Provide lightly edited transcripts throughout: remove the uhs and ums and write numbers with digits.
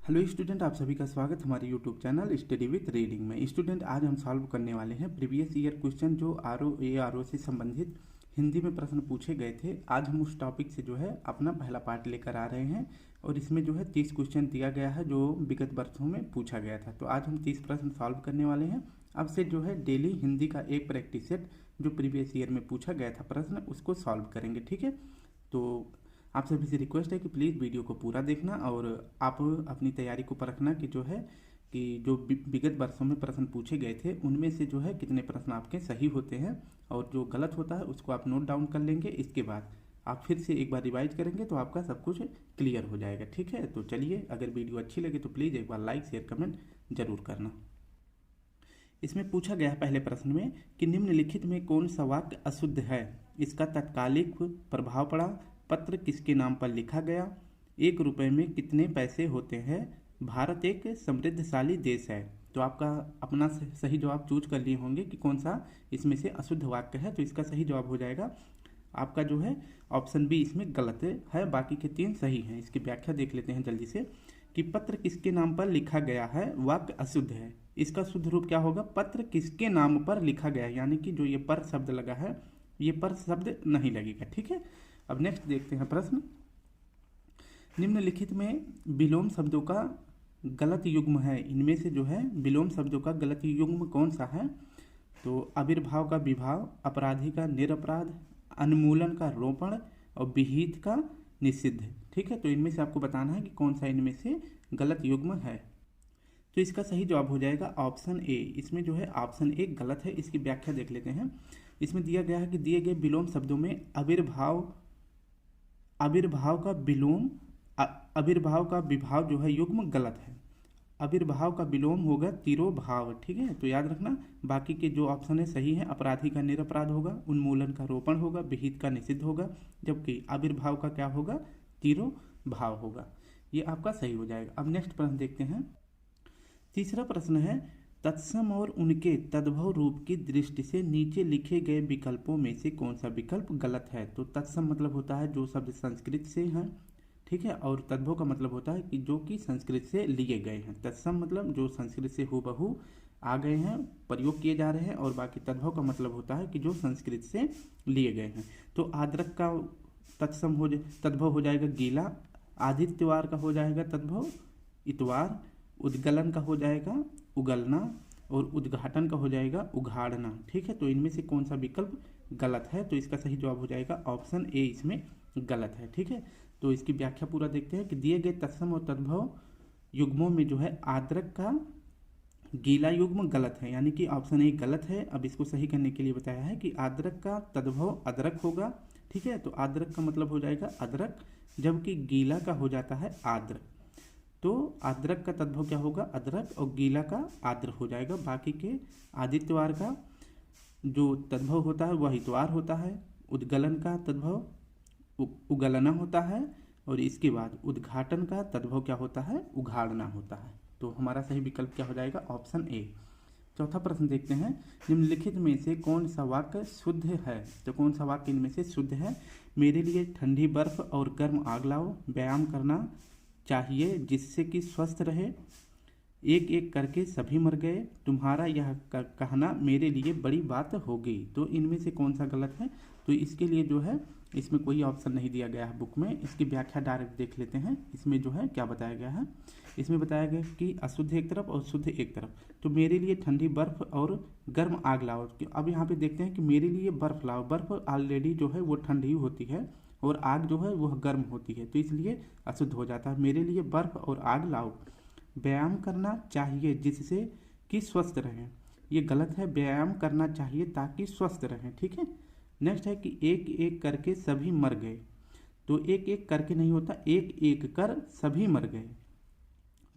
Hello student, आप सभी का स्वागत हमारे YouTube channel study with reading में। स्टूडेंट, आज हम सॉल्व करने वाले हैं प्रीवियस ईयर क्वेश्चन जो आर ओ से संबंधित हिंदी में प्रश्न पूछे गए थे। आज हम उस टॉपिक से जो है अपना पहला पार्ट लेकर आ रहे हैं और इसमें जो है 30 क्वेश्चन दिया गया है जो विगत वर्षों में पूछा गया था। तो आज हम 30 प्रश्न सॉल्व करने वाले हैं। अब से जो है डेली हिंदी का एक प्रैक्टिस सेट जो प्रीवियस ईयर में पूछा गया था प्रश्न उसको सॉल्व करेंगे, ठीक है। तो आप सभी से रिक्वेस्ट है कि प्लीज़ वीडियो को पूरा देखना और आप अपनी तैयारी को परखना कि जो है कि जो विगत वर्षों में प्रश्न पूछे गए थे उनमें से जो है कितने प्रश्न आपके सही होते हैं और जो गलत होता है उसको आप नोट डाउन कर लेंगे। इसके बाद आप फिर से एक बार रिवाइज करेंगे तो आपका सब कुछ क्लियर हो जाएगा, ठीक है। तो चलिए, अगर वीडियो अच्छी लगे तो प्लीज़ एक बार लाइक शेयर कमेंट जरूर करना। इसमें पूछा गया पहले प्रश्न में कि निम्नलिखित में कौन सा वाक्य अशुद्ध है, इसका तत्कालिक प्रभाव पड़ा, पत्र किसके नाम पर लिखा गया, 1 रुपये में कितने पैसे होते हैं, भारत एक समृद्धशाली देश है। तो आपका अपना सही जवाब चूज कर लिए होंगे कि कौन सा इसमें से अशुद्ध वाक्य है। तो इसका सही जवाब हो जाएगा आपका जो है ऑप्शन बी इसमें गलत है, बाकी के 3 सही हैं। इसकी व्याख्या देख लेते हैं जल्दी से कि पत्र किसके नाम पर लिखा गया है वाक्य अशुद्ध है। इसका शुद्ध रूप क्या होगा, पत्र किसके नाम पर लिखा गया है, यानी कि जो ये पर शब्द लगा है ये पर शब्द नहीं लगेगा, ठीक है। अब नेक्स्ट देखते हैं प्रश्न। निम्नलिखित में विलोम शब्दों का गलत युग्म है, इनमें से जो है विलोम शब्दों का गलत युग्म कौन सा है। तो आविर्भाव का विभाव, अपराधी का निरपराध, अन्मूलन का रोपण और विहित का निषिद्ध, ठीक है। तो इनमें से आपको बताना है कि कौन सा इनमें से गलत युग्म है। तो इसका सही जवाब हो जाएगा ऑप्शन ए। इसमें जो है ऑप्शन ए गलत है। इसकी व्याख्या देख लेते हैं। इसमें दिया गया है कि दिए गए विलोम शब्दों में आविर्भाव का विलोम आविर्भाव का विभाव जो है युग्म गलत है। आविर्भाव का विलोम होगा तिरोभाव, ठीक है। तो याद रखना, बाकी के जो ऑप्शन है सही है। अपराधी का निरपराध होगा, उन्मूलन का रोपण होगा, विहित का निषिद्ध होगा, जबकि आविर्भाव का क्या होगा, तिरोभाव होगा। ये आपका सही हो जाएगा। अब नेक्स्ट प्रश्न देखते हैं। तीसरा प्रश्न है, तत्सम और उनके तद्भव रूप की दृष्टि से नीचे लिखे गए विकल्पों में से कौन सा विकल्प गलत है। तो तत्सम मतलब होता है जो शब्द संस्कृत से हैं, ठीक है, और तद्भव का मतलब होता है कि जो कि संस्कृत से लिए गए हैं। तत्सम मतलब जो संस्कृत से हूबहू आ गए हैं, प्रयोग किए जा रहे हैं, और बाकी तद्भव का मतलब होता है कि जो संस्कृत से लिए गए हैं। तो आद्रक का तद्भव हो जाएगा गीला, आदित्यवार का हो जाएगा तद्भव इतवार, उद्गलन का हो जाएगा उगलना और उद्घाटन का हो जाएगा उघाड़ना, ठीक है। तो इनमें से कौन सा विकल्प गलत है। तो इसका सही जवाब हो जाएगा ऑप्शन ए इसमें गलत है, ठीक है। तो इसकी व्याख्या पूरा देखते हैं कि दिए गए तत्सम और तद्भव युग्मों में जो है आद्रक का गीला युग्म गलत है, यानी कि ऑप्शन ए गलत है। अब इसको सही करने के लिए बताया है कि आद्रक का तद्भव अदरक होगा, ठीक है। तो आद्रक का मतलब हो जाएगा अदरक, जबकि गीला का हो जाता है आद्र। तो आद्रक का तद्भव क्या होगा, अदरक, और गीला का आद्र हो जाएगा। बाकी के आदित्यवार का जो तद्भव होता है वह इतवार होता है, उद्गलन का तद्भव उगलना होता है, और इसके बाद उद्घाटन का तद्भव क्या होता है, उघाड़ना होता है। तो हमारा सही विकल्प क्या हो जाएगा, ऑप्शन ए। चौथा प्रश्न देखते हैं। निम्नलिखित में से कौन सा वाक्य शुद्ध है। तो कौन सा वाक्य इनमें से शुद्ध है। मेरे लिए ठंडी बर्फ और गर्म आग लाओ, व्यायाम करना चाहिए जिससे कि स्वस्थ रहे, एक एक करके सभी मर गए, तुम्हारा यह कहना मेरे लिए बड़ी बात होगी। तो इनमें से कौन सा गलत है। तो इसके लिए जो है इसमें कोई ऑप्शन नहीं दिया गया है बुक में। इसकी व्याख्या डायरेक्ट देख लेते हैं। इसमें जो है क्या बताया गया है, इसमें बताया गया कि अशुद्ध एक तरफ और शुद्ध एक तरफ। तो मेरे लिए ठंडी बर्फ और गर्म आग लाओ। अब यहाँ पे देखते हैं कि मेरे लिए बर्फ लाओ, बर्फ ऑलरेडी जो है वो ठंडी होती है और आग जो है वह गर्म होती है, तो इसलिए अशुद्ध हो जाता है। मेरे लिए बर्फ और आग लाओ, व्यायाम करना चाहिए जिससे कि स्वस्थ रहें, ये गलत है। व्यायाम करना चाहिए ताकि स्वस्थ रहें, ठीक है। नेक्स्ट है कि एक एक करके सभी मर गए। तो एक एक करके नहीं होता, एक एक कर सभी मर गए,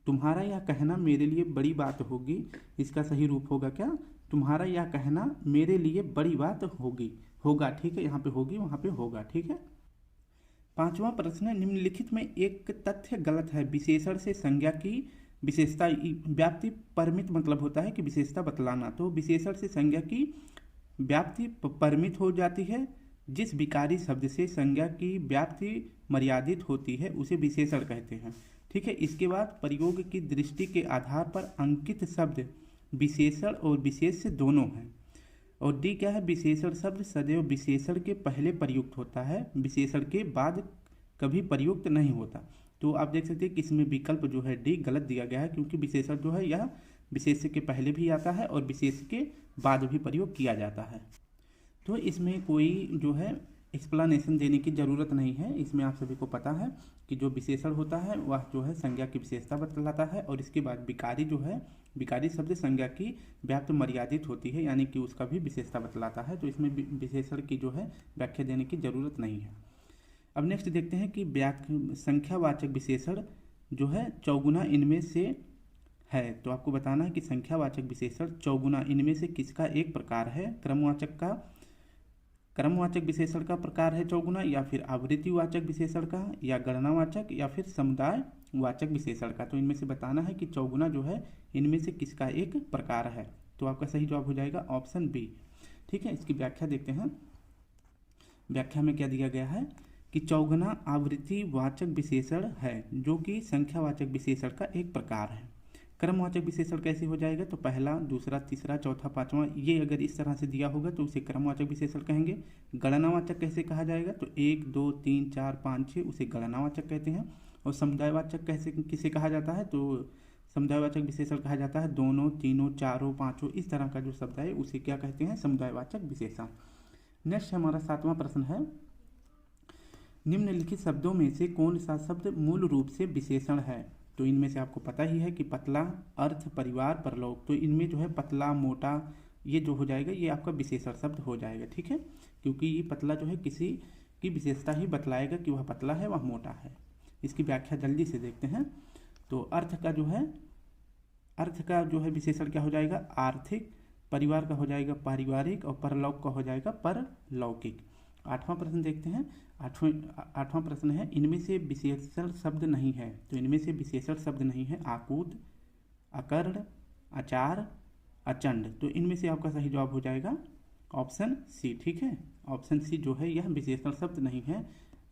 तुम्हारा यह कहना मेरे लिए बड़ी बात होगी। इसका सही रूप होगा क्या, तुम्हारा यह कहना मेरे लिए बड़ी बात होगी, होगा, ठीक है। यहाँ पे होगी वहाँ पे होगा, ठीक है। पांचवा प्रश्न, निम्नलिखित में एक तथ्य गलत है। विशेषण से संज्ञा की विशेषता व्याप्ति परिमित मतलब होता है कि विशेषता बतलाना। तो विशेषण से संज्ञा की व्याप्ति परिमित हो जाती है। जिस विकारी शब्द से संज्ञा की व्याप्ति मर्यादित होती है उसे विशेषण कहते हैं, ठीक है। इसके बाद प्रयोग की दृष्टि के आधार पर अंकित शब्द विशेषण और विशेष्य दोनों हैं। और डी क्या है, विशेषण शब्द सदैव विशेषण के पहले प्रयुक्त होता है, विशेषण के बाद कभी प्रयुक्त नहीं होता। तो आप देख सकते हैं कि इसमें विकल्प जो है डी गलत दिया गया है, क्योंकि विशेषण जो है यह विशेष्य के पहले भी आता है और विशेष्य के बाद भी प्रयोग किया जाता है। तो इसमें कोई जो है एक्सप्लेनेशन देने की ज़रूरत नहीं है। इसमें आप सभी को पता है कि जो विशेषण होता है वह जो है संज्ञा की विशेषता बतलाता है, और इसके बाद विकारी जो है, विकारी शब्द संज्ञा की व्याप्त मर्यादित होती है, यानी कि उसका भी विशेषता बतलाता है। तो इसमें विशेषण की जो है व्याख्या देने की ज़रूरत नहीं है। अब नेक्स्ट देखते हैं कि संख्यावाचक विशेषण जो है चौगुना इनमें से है। तो आपको बताना है कि संख्यावाचक विशेषण चौगुना इनमें से किसका एक प्रकार है। क्रमवाचक विशेषण का प्रकार है चौगुना, या फिर आवृत्तिवाचक विशेषण का, या गणनावाचक, या फिर समुदायवाचक विशेषण का। तो इनमें से बताना है कि चौगुना जो है इनमें से किसका एक प्रकार है। तो आपका सही जवाब हो जाएगा ऑप्शन बी। ठीक है, इसकी व्याख्या देखते हैं। व्याख्या में क्या दिया गया है कि चौगुना आवृत्तिवाचक विशेषण है जो कि संख्यावाचक विशेषण का एक प्रकार है। क्रमवाचक विशेषण कैसे हो जाएगा, तो पहला, दूसरा, तीसरा, चौथा, पांचवा, ये अगर इस तरह से दिया होगा तो उसे क्रमवाचक विशेषण कहेंगे। गणनावाचक कैसे कहा जाएगा, तो 1, 2, 3, 4, 5, 6 उसे गणनावाचक कहते हैं। और समुदायवाचक कैसे किसे कहा जाता है, तो समुदायवाचक विशेषण कहा जाता है दोनों, तीनों, चारों, पांचों, इस तरह का जो शब्द है उसे क्या कहते हैं, समुदायवाचक विशेषण। नेक्स्ट हमारा 7वां प्रश्न है, निम्नलिखित शब्दों में से कौन सा शब्द मूल रूप से विशेषण है। तो इनमें से आपको पता ही है कि पतला, अर्थ, परिवार, परलोक। तो इनमें जो है पतला, मोटा, ये जो हो जाएगा ये आपका विशेषण शब्द हो जाएगा। ठीक है, क्योंकि ये पतला जो है किसी की विशेषता ही बतलाएगा कि वह पतला है, वह मोटा है। इसकी व्याख्या जल्दी से देखते हैं। तो अर्थ का जो है विशेषण क्या हो जाएगा, आर्थिक, परिवार का हो जाएगा पारिवारिक, और परलोक का हो जाएगा परलौकिक। 8वां प्रश्न देखते हैं। आठवां प्रश्न है, इनमें से विशेषण शब्द नहीं है। तो इनमें से विशेषण शब्द नहीं है आकूत, अकर्ण, आचार, अचंड। तो इनमें से आपका सही जवाब हो जाएगा ऑप्शन सी। ठीक है, ऑप्शन सी जो है यह विशेषण शब्द नहीं है।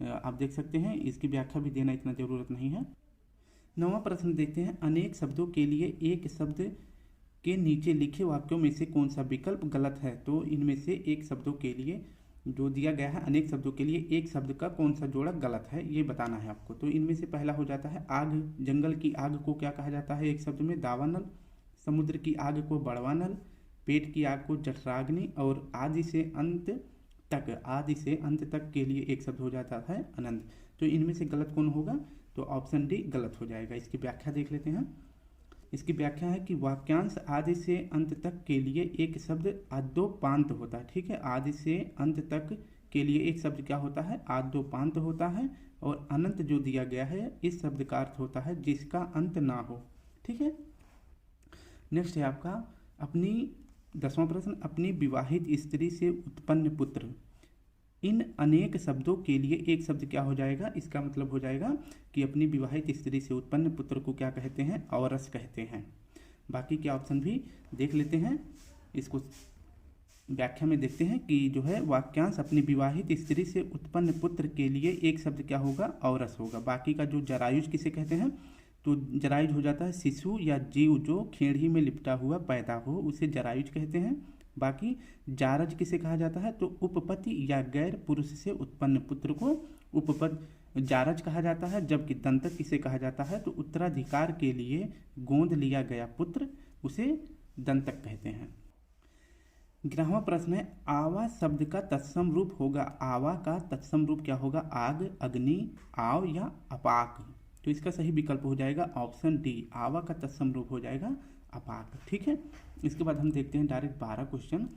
आप देख सकते हैं, इसकी व्याख्या भी देना इतना जरूरत नहीं है। 9वां प्रश्न देखते हैं, अनेक शब्दों के लिए एक शब्द के नीचे लिखे वाक्यों में से कौन सा विकल्प गलत है। तो इनमें से एक शब्दों के लिए जो दिया गया है, अनेक शब्दों के लिए एक शब्द का कौन सा जोड़ा गलत है, ये बताना है आपको। तो इनमें से पहला हो जाता है आग। जंगल की आग को क्या कहा जाता है एक शब्द में, दावानल। समुद्र की आग को बड़वानल। पेट की आग को जठराग्नि। और आदि से अंत तक के लिए एक शब्द हो जाता है अनंत। तो इनमें से गलत कौन होगा, तो ऑप्शन डी गलत हो जाएगा। इसकी व्याख्या देख लेते हैं। इसकी व्याख्या है कि वाक्यांश आदि से अंत तक के लिए एक शब्द आद्योपांत होता है। ठीक है, आदि से अंत तक के लिए एक शब्द क्या होता है, आद्योपांत होता है। और अनंत जो दिया गया है इस शब्द का अर्थ होता है जिसका अंत ना हो। ठीक है, नेक्स्ट है आपका 10वां प्रश्न, अपनी विवाहित स्त्री से उत्पन्न पुत्र। इन अनेक शब्दों के लिए एक शब्द क्या हो जाएगा, इसका मतलब हो जाएगा कि अपनी विवाहित स्त्री से उत्पन्न पुत्र को क्या कहते हैं, औरस कहते हैं। बाकी के ऑप्शन भी देख लेते हैं। इसको व्याख्या में देखते हैं कि जो है वाक्यांश अपनी विवाहित स्त्री से उत्पन्न पुत्र के लिए एक शब्द क्या होगा, औरस होगा। बाकी का जो जरायुज किसे कहते हैं, तो जरायुज हो जाता है शिशु या जीव जो खेड़ी में लिपटा हुआ पैदा हो, उसे जरायुज कहते हैं। बाकी जारज किसे कहा जाता है, तो उपपति या गैर पुरुष से उत्पन्न पुत्र को जारज कहा जाता है। जबकि दंतक किसे कहा जाता है, तो उत्तराधिकार के लिए गोंद लिया गया पुत्र, उसे दंतक कहते हैं। 11वां प्रश्न है, आवा शब्द का तत्सम रूप होगा। आवा का तत्सम रूप क्या होगा, आग, अग्नि, आव या अपाक। तो इसका सही विकल्प हो जाएगा ऑप्शन डी, आवा का तत्सम रूप हो जाएगा अपाक। ठीक है, इसके बाद हम देखते हैं डायरेक्ट 12 क्वेश्चन।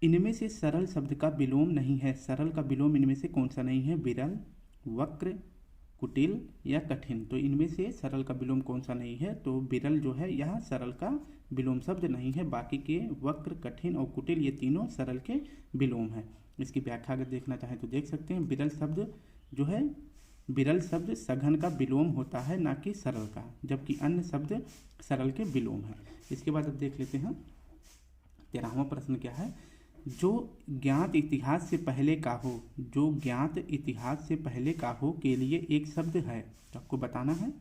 इनमें से सरल शब्द का विलोम नहीं है। सरल का विलोम इनमें से कौन सा नहीं है, विरल, वक्र, कुटिल या कठिन। तो इनमें से सरल का विलोम कौन सा नहीं है, तो विरल जो है यह सरल का विलोम शब्द नहीं है। बाकी के वक्र, कठिन और कुटिल ये तीनों सरल के विलोम है। इसकी व्याख्या अगर देखना चाहें तो देख सकते हैं। विरल शब्द सघन का विलोम होता है, ना कि सरल का, जबकि अन्य शब्द सरल के विलोम है। इसके बाद अब देख लेते हैं 13वां प्रश्न क्या है, जो ज्ञात इतिहास से पहले का हो, जो ज्ञात इतिहास से पहले का हो के लिए एक शब्द है। तो आपको बताना है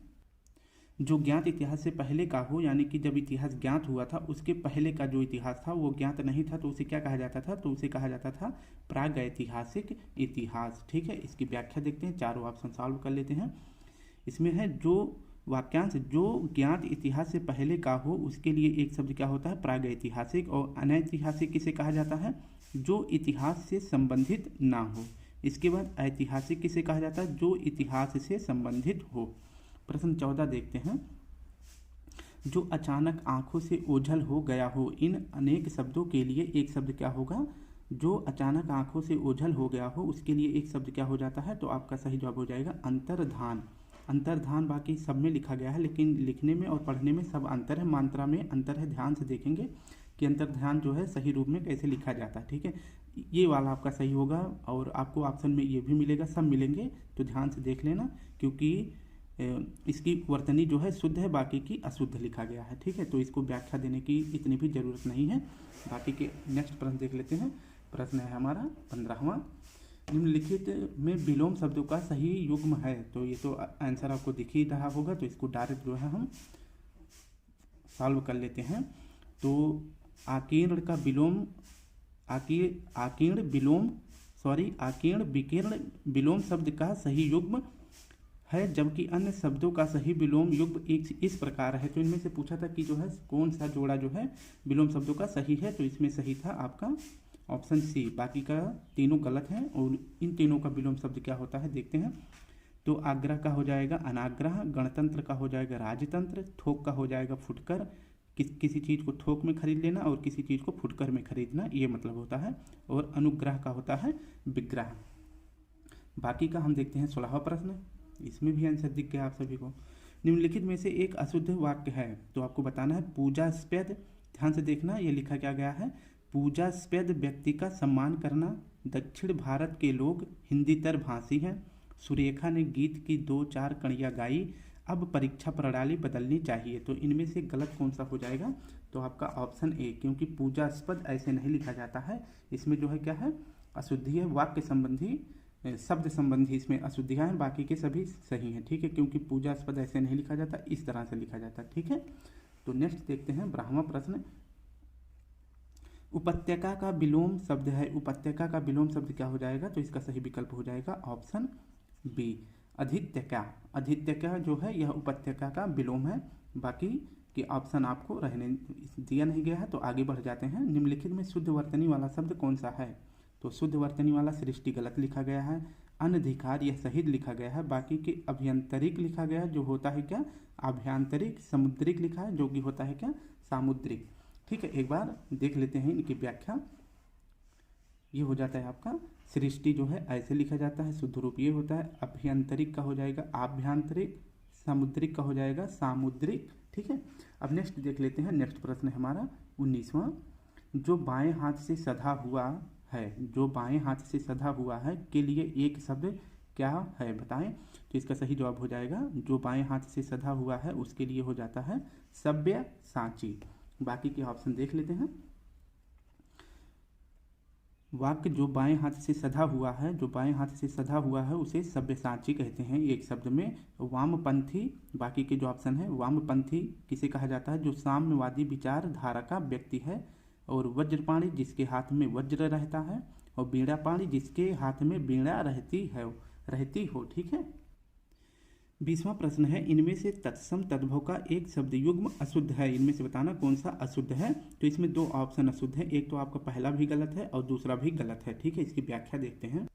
जो ज्ञात इतिहास से पहले का हो, यानी कि जब इतिहास ज्ञात हुआ था उसके पहले का जो इतिहास था वो ज्ञात नहीं था, तो उसे क्या कहा जाता था? तो उसे कहा जाता था प्रागैतिहासिक इतिहास। ठीक है, इसकी व्याख्या देखते हैं, चारों ऑप्शन सॉल्व कर लेते हैं। इसमें है जो वाक्यांश जो ज्ञात इतिहास से पहले का हो उसके लिए एक शब्द क्या होता है? प्रागैतिहासिक। और अनैतिहासिक किसे कहा जाता है? जो इतिहास से संबंधित ना हो। इसके बाद ऐतिहासिक किसे कहा जाता है? जो इतिहास से संबंधित हो। प्रश्न 14 देखते हैं। जो अचानक आंखों से ओझल हो गया हो, इन अनेक शब्दों के लिए एक शब्द क्या होगा? जो अचानक आंखों से ओझल हो गया हो उसके लिए एक शब्द क्या हो जाता है? तो आपका सही जवाब हो जाएगा अंतर्धान। अंतर्धान बाकी सब में लिखा गया है, लेकिन लिखने में और पढ़ने में सब अंतर है, मात्रा में अंतर है। ध्यान से देखेंगे कि अंतर्धान जो है सही रूप में कैसे लिखा जाता है। ठीक है, ये वाला आपका सही होगा, और आपको ऑप्शन में ये भी मिलेगा, सब मिलेंगे, तो ध्यान से देख लेना, क्योंकि इसकी वर्तनी जो है शुद्ध है, बाकी की अशुद्ध लिखा गया है। ठीक है, तो इसको व्याख्या देने की इतनी भी जरूरत नहीं है। बाकी के नेक्स्ट प्रश्न देख लेते हैं। प्रश्न है हमारा 15वां। निम्नलिखित में विलोम शब्दों का सही युग्म है। तो ये तो आंसर आपको दिख ही रहा होगा, तो इसको डायरेक्ट जो है हम सॉल्व कर लेते हैं। तो आकीर्ण का विलोम आकीर्ण विकीर्ण विलोम शब्द का सही युग्म है, जबकि अन्य शब्दों का सही विलोम युग्म इस प्रकार है। तो इनमें से पूछा था कि जो है कौन सा जोड़ा जो है विलोम शब्दों का सही है, तो इसमें सही था आपका ऑप्शन सी। बाकी का तीनों गलत हैं, और इन तीनों का विलोम शब्द क्या होता है देखते हैं। तो आग्रह का हो जाएगा अनाग्रह, गणतंत्र का हो जाएगा राजतंत्र, थोक का हो जाएगा फुटकर, किसी चीज़ को थोक में खरीद लेना और किसी चीज़ को फुटकर में खरीदना, ये मतलब होता है। और अनुग्रह का होता है विग्रह। बाकी का हम देखते हैं 16वां प्रश्न। इसमें भी आंसर दिख गया आप सभी को। निम्नलिखित में से एक अशुद्ध वाक्य है, तो आपको बताना है पूजास्पद। ध्यान से देखना, ये लिखा क्या गया है? पूजास्पद व्यक्ति का सम्मान करना। दक्षिण भारत के लोग हिंदीतर भाषी हैं। सुरेखा ने गीत की 2-4 कड़ियाँ गाई। अब परीक्षा प्रणाली बदलनी चाहिए। तो इनमें से गलत कौन सा हो जाएगा? तो आपका ऑप्शन ए, क्योंकि पूजास्पद ऐसे नहीं लिखा जाता है। इसमें जो है क्या है? अशुद्धि है, वाक्य संबंधी शब्द संबंधी इसमें अशुद्धियाँ हैं, बाकी के सभी सही हैं। ठीक है, क्योंकि पूजास्पद ऐसे नहीं लिखा जाता, इस तरह से लिखा जाता है। ठीक है, तो नेक्स्ट देखते हैं 12वां प्रश्न। उपत्यका का विलोम शब्द है। उपत्यका का विलोम शब्द क्या हो जाएगा? तो इसका सही विकल्प हो जाएगा ऑप्शन बी, अधित्यका। अधित्यका जो है यह उपत्यका का विलोम है। बाकी के ऑप्शन आपको रहने दिया नहीं गया है, तो आगे बढ़ जाते हैं। निम्नलिखित में शुद्ध वर्तनी वाला शब्द कौन सा है? तो शुद्ध वर्तनी वाला सृष्टि गलत लिखा गया है। अनधिकार यह सही लिखा गया है। बाकी के अभ्यंतरिक लिखा गया है, जो होता है क्या? आभ्यंतरिक। समुद्रिक लिखा है, जो कि होता है क्या? सामुद्रिक। ठीक है, एक बार देख लेते हैं इनकी व्याख्या। ये हो जाता है आपका सृष्टि जो है ऐसे लिखा जाता है, शुद्ध रूप ये होता है। अभ्यंतरिक का हो जाएगा आभ्यंतरिक, समुद्रिक का हो जाएगा सामुद्रिक। ठीक है, अब नेक्स्ट देख लेते हैं। नेक्स्ट प्रश्न है हमारा 19वां। जो बाएं हाथ से सधा हुआ है, जो बाएं हाथ से सधा हुआ है के लिए एक शब्द क्या है बताएं? तो इसका सही जवाब हो जाएगा, जो बाएं हाथ से सधा हुआ है उसके लिए हो जाता है सब्यसाची। बाकी के ऑप्शन देख लेते हैं। वाक्य जो बाएं हाथ से सधा हुआ है, जो बाएं हाथ से सधा हुआ है उसे सब्यसाची कहते हैं एक शब्द में। वामपंथी, बाकी के जो ऑप्शन है, वामपंथी किसे कहा जाता है? जो साम्यवादी विचारधारा का व्यक्ति है। और वज्रपाणी जिसके हाथ में वज्र रहता है। और बीड़ापाणी जिसके हाथ में बीड़ा रहती हो। ठीक है, 20वां प्रश्न है। इनमें से तत्सम तद्भव का एक शब्द युग्म अशुद्ध है। इनमें से बताना कौन सा अशुद्ध है। तो इसमें 2 ऑप्शन अशुद्ध है, एक तो आपका पहला भी गलत है और दूसरा भी गलत है। ठीक है, इसकी व्याख्या देखते हैं।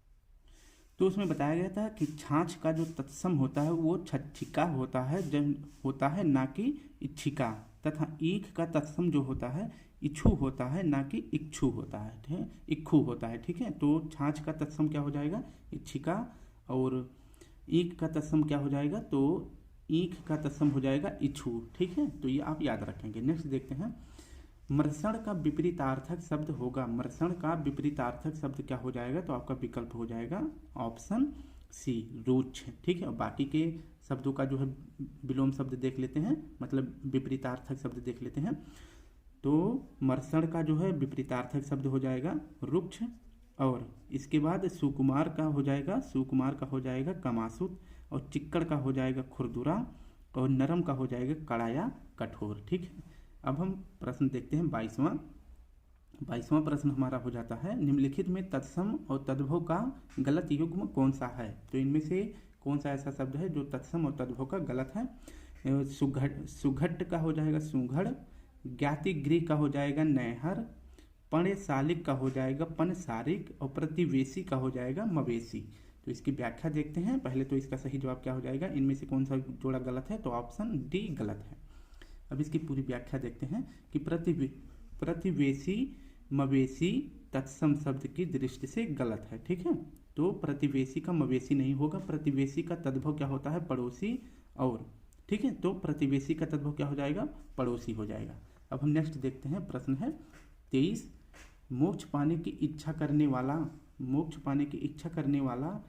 तो उसमें बताया गया था कि छाछ का जो तत्सम होता है वो छच्छिका होता है, ना कि इच्छिका। तथा ईख का तत्सम जो होता है इच्छु होता है, ना कि इच्छु होता है। ठीक है, इक्खु होता है। ठीक है, तो छाछ का तत्सम क्या हो जाएगा? इच्छिका। और ईख का तत्सम क्या हो जाएगा? तो ईख का तत्सम हो जाएगा इच्छु। ठीक है, तो ये आप याद रखेंगे। नेक्स्ट देखते हैं। मर्षण का विपरीतार्थक शब्द होगा। मर्षण का विपरीतार्थक शब्द क्या हो जाएगा? तो आपका विकल्प हो जाएगा ऑप्शन सी, रुक्ष। ठीक है, बाकी के शब्दों का जो है विलोम शब्द देख लेते हैं, मतलब विपरीतार्थक शब्द देख लेते हैं। तो मर्षण का जो है विपरीतार्थक शब्द हो जाएगा रुक्ष। और इसके बाद सुकुमार का हो जाएगा कमासुत। और चिक्कड़ का हो जाएगा खुरदुरा। और नरम का हो जाएगा कड़ा या कठोर। ठीक है, अब हम प्रश्न देखते हैं 22वां प्रश्न हमारा हो जाता है, निम्नलिखित में तत्सम और तद्भव का गलत युग्म कौन सा है। तो इनमें से कौन सा ऐसा शब्द है जो तत्सम और तद्भव का गलत है। सुघट का हो जाएगा सुघड़, ज्ञातिगृह का हो जाएगा नैहर, पर्णशालिक का हो जाएगा पनसारिक, और प्रतिवेशी का हो जाएगा मवेशी। तो इसकी व्याख्या देखते हैं। पहले तो इसका सही जवाब क्या हो जाएगा, इनमें से कौन सा जोड़ा गलत है, तो ऑप्शन डी गलत है। अब इसकी पूरी व्याख्या देखते हैं कि प्रतिवेशी मवेशी तत्सम शब्द की दृष्टि से गलत है। ठीक है, तो प्रतिवेशी का मवेशी नहीं होगा, प्रतिवेशी का तद्भव क्या होता है, पड़ोसी। और ठीक है, तो प्रतिवेशी का तद्भव क्या हो जाएगा, पड़ोसी हो जाएगा। अब हम नेक्स्ट देखते हैं, प्रश्न है 23, मोक्ष पाने की इच्छा करने वाला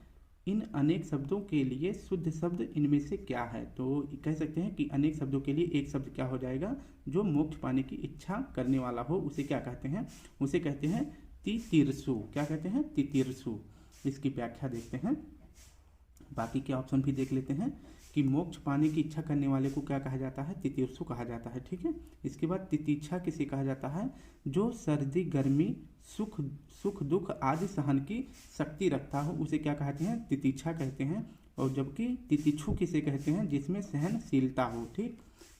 इन अनेक शब्दों के लिए शुद्ध शब्द इनमें से क्या है। तो कह सकते हैं कि अनेक शब्दों के लिए एक शब्द क्या हो जाएगा, जो मोक्ष पाने की इच्छा करने वाला हो उसे क्या कहते हैं, उसे कहते हैं तितीर्षु। क्या कहते हैं, तितीर्षु। इसकी व्याख्या देखते हैं, बाकी के ऑप्शन भी देख लेते हैं कि मोक्ष पाने की इच्छा करने वाले को क्या कहा जाता है, तितीर्षु कहा जाता है। ठीक है, इसके बाद तितीक्षा किसे कहा जाता है, जो सर्दी गर्मी सुख दुख आदि सहन की शक्ति रखता हो उसे क्या कहते हैं, तितीक्षा कहते हैं। और जबकि तितिक्षु किसे कहते हैं, जिसमें सहनशीलता हो। ठीक,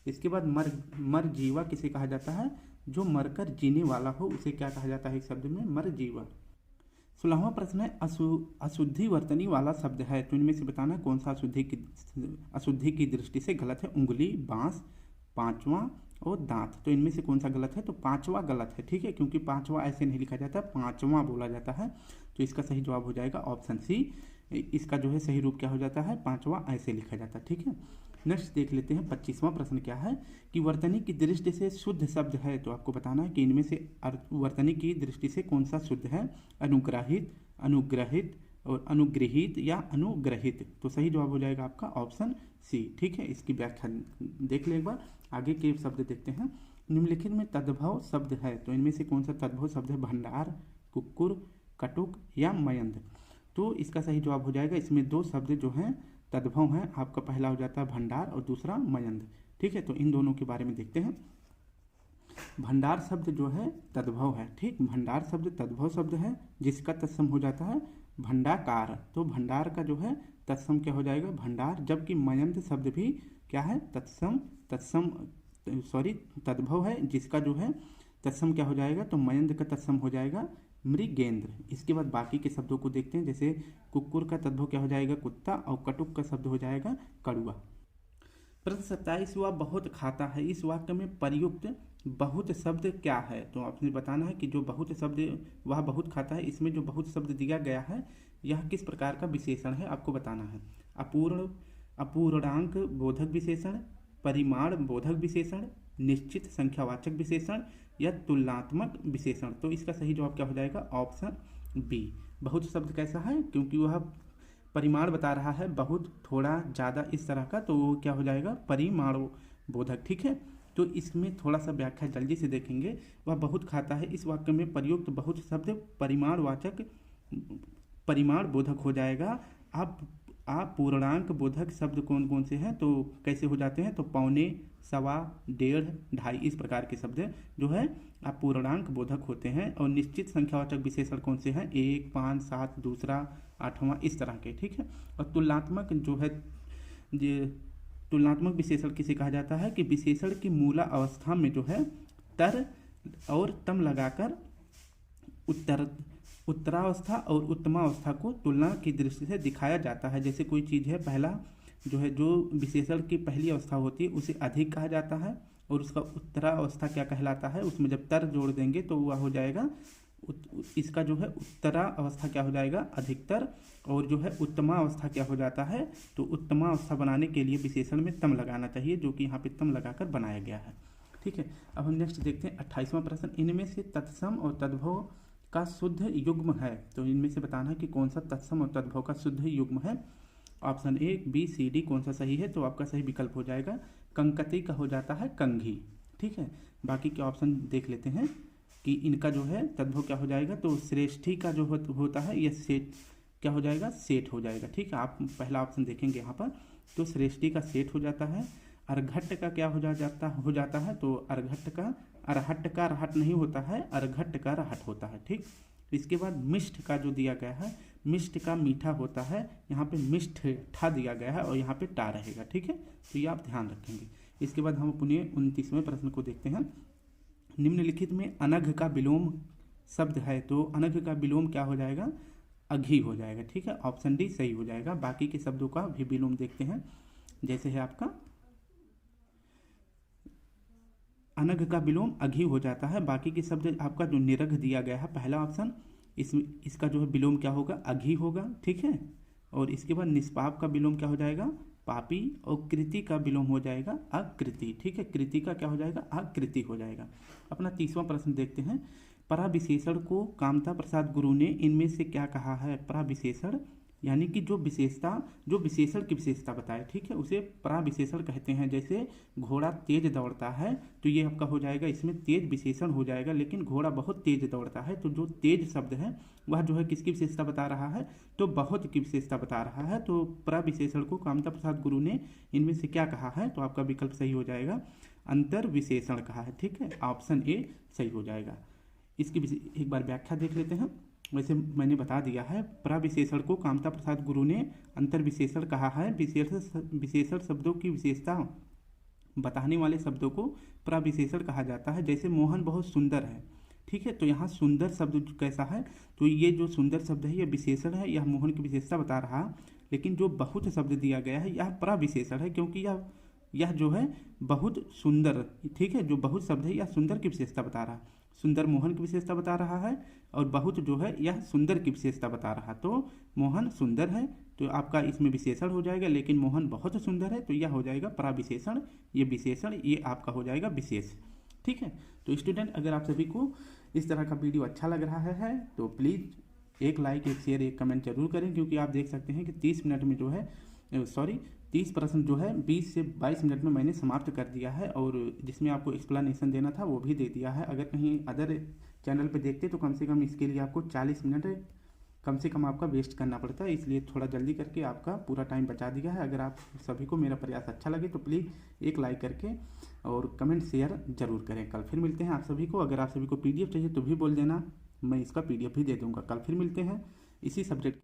इसके बाद मर जीवा किसे कहा जाता है, जो मरकर जीने वाला हो उसे क्या कहा जाता है, एक शब्द में मर जीवा। 16वां प्रश्न है, अशुद्धि वर्तनी वाला शब्द है। तो इनमें से बताना कौन सा अशुद्धि की दृष्टि से गलत है। उंगली, बांस, पांचवा और दांत। तो इनमें से कौन सा गलत है, तो पांचवा गलत है। ठीक है, क्योंकि पांचवा ऐसे नहीं लिखा जाता, पांचवा बोला जाता है। तो इसका सही जवाब हो जाएगा ऑप्शन सी। इसका जो है सही रूप क्या हो जाता है, पांचवा ऐसे लिखा जाता है। ठीक है, नेक्स्ट देख लेते हैं 25वां प्रश्न क्या है कि वर्तनी की दृष्टि से शुद्ध शब्द है। तो आपको बताना है कि इनमें से वर्तनी की दृष्टि से कौन सा शुद्ध है, अनुग्राहित, अनुग्रहित और अनुग्रहित या अनुग्रहित। तो सही जवाब हो जाएगा आपका ऑप्शन सी। ठीक है, इसकी व्याख्या देख ले एक बार। आगे के शब्द देखते हैं, निम्नलिखित में तद्भव शब्द है। तो इनमें से कौन सा तद्भव शब्द है, भंडार, कुक्कुर, कटुक या मयंद। तो इसका सही जवाब हो जाएगा, इसमें दो शब्द जो हैं तद्भव हैं। आपका पहला हो जाता है भंडार और दूसरा मयंद। ठीक है, तो इन दोनों के बारे में देखते हैं। भंडार शब्द जो है तद्भव है। ठीक, भंडार शब्द तद्भव शब्द है जिसका तत्सम हो जाता है भंडाकार। तो भंडार का जो है तत्सम क्या हो जाएगा, भंडार। जबकि मयंद शब्द भी क्या है, तद्भव है, जिसका जो है तत्सम क्या हो जाएगा, तो मयंद का तत्सम हो जाएगा मृगेंद्र। इसके बाद बाकी के शब्दों को देखते हैं, जैसे कुक्कुर का तद्भव क्या हो जाएगा, कुत्ता, और कटुक का शब्द हो जाएगा कड़ुआ। प्रश्न 27, वह बहुत खाता है। इस वाक्य में प्रयुक्त बहुत शब्द क्या है। तो आपने बताना है कि जो बहुत शब्द, वह बहुत खाता है, इसमें जो बहुत शब्द दिया गया है यह किस प्रकार का विशेषण है, आपको बताना है। अपूर्णांक बोधक विशेषण, परिमाण बोधक विशेषण, निश्चित संख्यावाचक विशेषण या तुलनात्मक विशेषण। तो इसका सही जवाब क्या हो जाएगा, ऑप्शन बी। बहुत शब्द कैसा है, क्योंकि वह परिमाण बता रहा है, बहुत, थोड़ा, ज़्यादा, इस तरह का, तो वो क्या हो जाएगा, परिमाण बोधक। ठीक है, तो इसमें थोड़ा सा व्याख्या जल्दी से देखेंगे। वह बहुत खाता है, इस वाक्य में प्रयुक्त बहुत शब्द परिमाण बोधक हो जाएगा। आप पूर्णांक बोधक शब्द कौन कौन से हैं, तो कैसे हो जाते हैं, तो पौने, सवा, डेढ़, ढाई, इस प्रकार के शब्द जो है आप पूर्णांक बोधक होते हैं। और निश्चित संख्यावाचक विशेषण कौन से हैं, 1, 5, 7, दूसरा, 8वां, इस तरह के। ठीक है, और तुलनात्मक जो है, तुलनात्मक विशेषण किसे कहा जाता है कि विशेषण की मूला अवस्था में जो है तर और तम लगाकर उत्तरावस्था और उत्तमावस्था को तुलना की दृष्टि से दिखाया जाता है। जैसे कोई चीज़ है, पहला जो है, जो विशेषण की पहली अवस्था होती है उसे अधिक कहा जाता है, और उसका उत्तरावस्था क्या कहलाता है, उसमें जब तर जोड़ देंगे तो वह हो जाएगा, इसका जो है उत्तरा अवस्था क्या हो जाएगा, अधिकतर। और जो है उत्तमा अवस्था क्या हो जाता है, तो उत्तमा अवस्था बनाने के लिए विशेषण में तम लगाना चाहिए, जो कि यहाँ पे तम लगाकर बनाया गया है। ठीक है, अब हम नेक्स्ट देखते हैं 28वां प्रश्न, इनमें से तत्सम और तद्भव का शुद्ध युग्म है। तो इनमें से बताना है कि कौन सा तत्सम और तद्भव का शुद्ध युग्म है। Option A, B, C, D कौन सा सही है, तो आपका सही विकल्प हो जाएगा कंकती का हो जाता है कंघी। ठीक है, बाकी के ऑप्शन देख लेते हैं कि इनका जो है तद्भव क्या हो जाएगा, तो श्रेष्ठी का जो होता है यह सेठ क्या हो जाएगा, सेठ हो जाएगा। ठीक है, आप पहला ऑप्शन देखेंगे यहाँ पर, तो श्रेष्ठी का सेठ हो जाता है। अर्घट का क्या हो जाता है, तो अर्घट का अरहट का रहट नहीं होता है, अर्घट का रहट होता है। ठीक, इसके बाद मिष्ठ का जो दिया गया है, मिष्ठ का मीठा होता है, यहाँ पे मिष्ठ ठा दिया गया है और यहाँ पे टा रहेगा। ठीक है, तो ये आप ध्यान रखेंगे। इसके बाद हम अपने 29वें प्रश्न को देखते हैं। निम्नलिखित में अनघ का विलोम शब्द है, तो अनघ का विलोम क्या हो जाएगा, अघी हो जाएगा। ठीक है, ऑप्शन डी सही हो जाएगा। बाकी के शब्दों का भी विलोम देखते हैं। जैसे है आपका अनघ का विलोम अघी हो जाता है। बाकी के शब्द आपका जो निरघ दिया गया है पहला ऑप्शन, इसका जो है विलोम क्या होगा, अघी होगा। ठीक है, और इसके बाद निष्पाप का विलोम क्या हो जाएगा, पापी, और कृति का विलोम हो जाएगा आकृति। ठीक है, कृति का क्या हो जाएगा, आकृति हो जाएगा। अपना 30वां प्रश्न देखते हैं। पराविशेषण को कामता प्रसाद गुरु ने इनमें से क्या कहा है। पराविशेषण यानी कि जो विशेषण की विशेषता बताए, ठीक है, उसे पराविशेषण कहते हैं। जैसे घोड़ा तेज दौड़ता है, तो ये आपका हो जाएगा, इसमें तेज विशेषण हो जाएगा। लेकिन घोड़ा बहुत तेज दौड़ता है, तो जो तेज शब्द है वह जो है किसकी विशेषता बता रहा है, तो बहुत की विशेषता बता रहा है। तो पराविशेषण को कामता प्रसाद गुरु ने इनमें से क्या कहा है, तो आपका विकल्प सही हो जाएगा, अंतर विशेषण कहा है। ठीक है, ऑप्शन ए सही हो जाएगा। इसकी एक बार व्याख्या देख लेते हैं। वैसे मैंने बता दिया है, पराविशेषण को कामता प्रसाद गुरु ने अंतर विशेषण कहा है। विशेषण शब्दों की विशेषता बताने वाले शब्दों को पराविशेषण कहा जाता है। जैसे मोहन बहुत सुंदर है, ठीक है, तो यहाँ सुंदर शब्द कैसा है, तो ये जो सुंदर शब्द है यह विशेषण है, यह मोहन की विशेषता बता रहा। लेकिन जो बहुत शब्द दिया गया है यह पराविशेषण है, क्योंकि यह जो है बहुत सुंदर, ठीक है, जो बहुत शब्द है यह सुंदर की विशेषता बता रहा है। सुंदर मोहन की विशेषता बता रहा है, और बहुत जो है यह सुंदर की विशेषता बता रहा। तो मोहन सुंदर है, तो आपका इसमें विशेषण हो जाएगा। लेकिन मोहन बहुत सुंदर है, तो यह हो जाएगा पराविशेषण। ये विशेषण, ये आपका हो जाएगा विशेष। ठीक है, तो स्टूडेंट, अगर आप सभी को इस तरह का वीडियो अच्छा लग रहा है तो प्लीज़ एक लाइक, एक शेयर, एक कमेंट जरूर करें, क्योंकि आप देख सकते हैं कि 30 मिनट में जो है 30 प्रश्न जो है 20 से 22 मिनट में मैंने समाप्त कर दिया है, और जिसमें आपको एक्सप्लेनेशन देना था वो भी दे दिया है। अगर कहीं अदर चैनल पे देखते तो कम से कम इसके लिए आपको 40 मिनट कम से कम आपका वेस्ट करना पड़ता है, इसलिए थोड़ा जल्दी करके आपका पूरा टाइम बचा दिया है। अगर आप सभी को मेरा प्रयास अच्छा लगे तो प्लीज़ एक लाइक करके और कमेंट शेयर जरूर करें। कल फिर मिलते हैं आप सभी को। अगर आप सभी को PDF चाहिए तो भी बोल देना, मैं इसका PDF भी दे दूँगा। कल फिर मिलते हैं इसी सब्जेक्ट